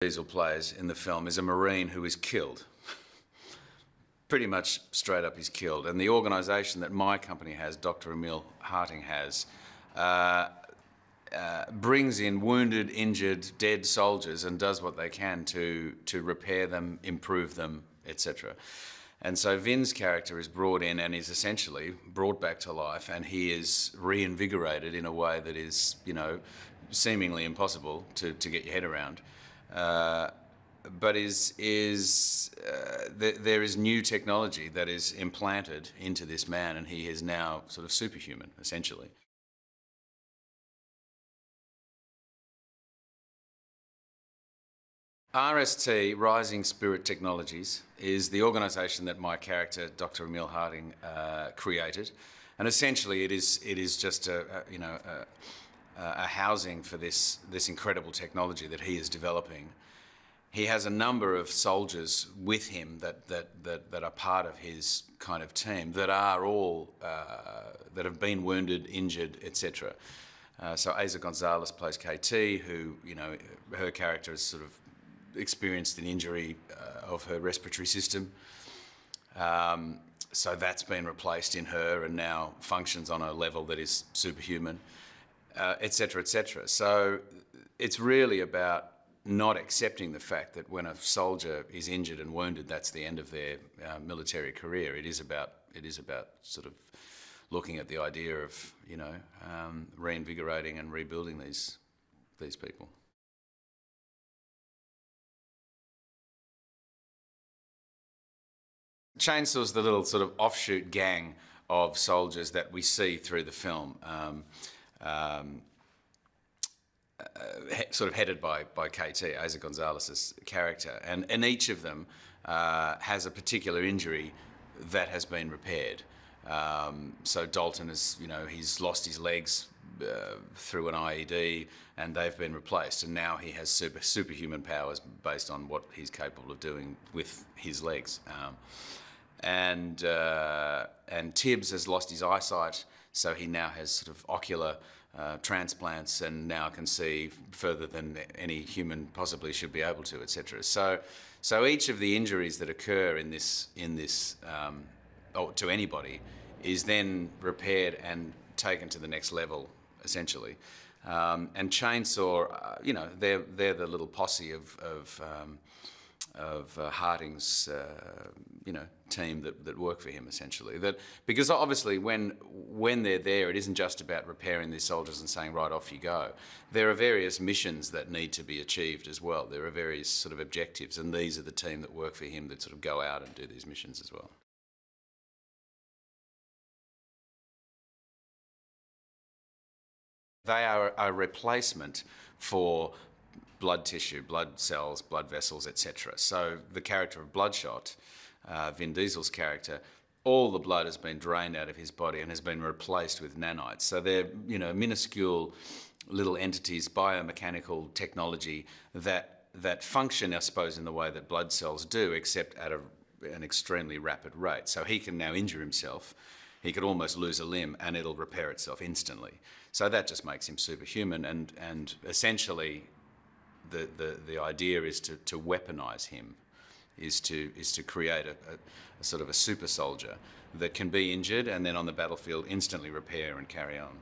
Diesel plays in the film is a Marine who is killed. Pretty much straight up he's killed. And the organisation that my company has, Dr. Emil Harting has, brings in wounded, injured, dead soldiers and does what they can to repair them, improve them, etc. And so Vin's character is brought in and is essentially brought back to life, and he is reinvigorated in a way that is, you know, seemingly impossible to get your head around. But there is new technology that is implanted into this man, and he is now sort of superhuman, essentially. RST, Rising Spirit Technologies, is the organisation that my character, Dr. Emil Harting, created, and essentially it is just a housing for this incredible technology that he is developing. He has a number of soldiers with him that are part of his kind of team that are all that have been wounded, injured, etc. So Eiza Gonzalez plays KT, who, you know, her character is sort of experienced an injury of her respiratory system. So that's been replaced in her and now functions on a level that is superhuman, etc., etc. So it's really about not accepting the fact that when a soldier is injured and wounded, that's the end of their military career. It is about sort of looking at the idea of, you know, reinvigorating and rebuilding these people. Chainsaw's the little sort of offshoot gang of soldiers that we see through the film, sort of headed by KT, Eiza Gonzalez's character, and each of them has a particular injury that has been repaired. So Dalton is, you know, he's lost his legs through an IED, and they've been replaced, and now he has superhuman powers based on what he's capable of doing with his legs. And Tibbs has lost his eyesight, so he now has sort of ocular transplants and now can see further than any human possibly should be able to, etc. So each of the injuries that occur in this or to anybody is then repaired and taken to the next level, essentially. And Chainsaw, you know, they're the little posse of Harting's, you know, team that work for him, essentially. Because obviously when they're there, it isn't just about repairing these soldiers and saying, right, off you go. There are various missions that need to be achieved as well. There are various sort of objectives, and these are the team that work for him that sort of go out and do these missions as well. They are a replacement for blood tissue, blood cells, blood vessels, etc. So the character of Bloodshot, Vin Diesel's character, all the blood has been drained out of his body and has been replaced with nanites. So they're, you know, minuscule little entities, biomechanical technology that function, I suppose, in the way that blood cells do, except at an extremely rapid rate. So he can now injure himself. He could almost lose a limb and it'll repair itself instantly. So that just makes him superhuman, and essentially the idea is to weaponize him, is to create a sort of a super soldier that can be injured and then on the battlefield instantly repair and carry on.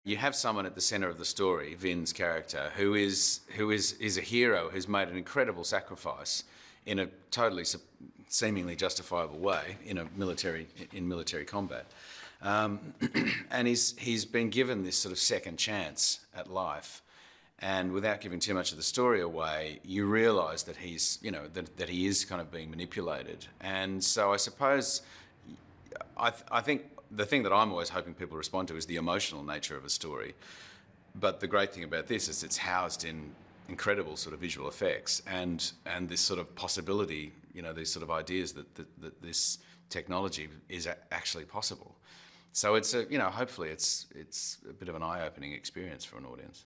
You have someone at the centre of the story, Vin's character, who is a hero who's made an incredible sacrifice in a totally seemingly justifiable way in military combat. And he's been given this sort of second chance at life, and without giving too much of the story away, you realise that he's, you know, that he is kind of being manipulated. And so I suppose I think the thing that I'm always hoping people respond to is the emotional nature of a story. But the great thing about this is it's housed in incredible sort of visual effects and this sort of possibility, you know, these sort of ideas that this technology is actually possible. So it's you know, hopefully it's a bit of an eye-opening experience for an audience.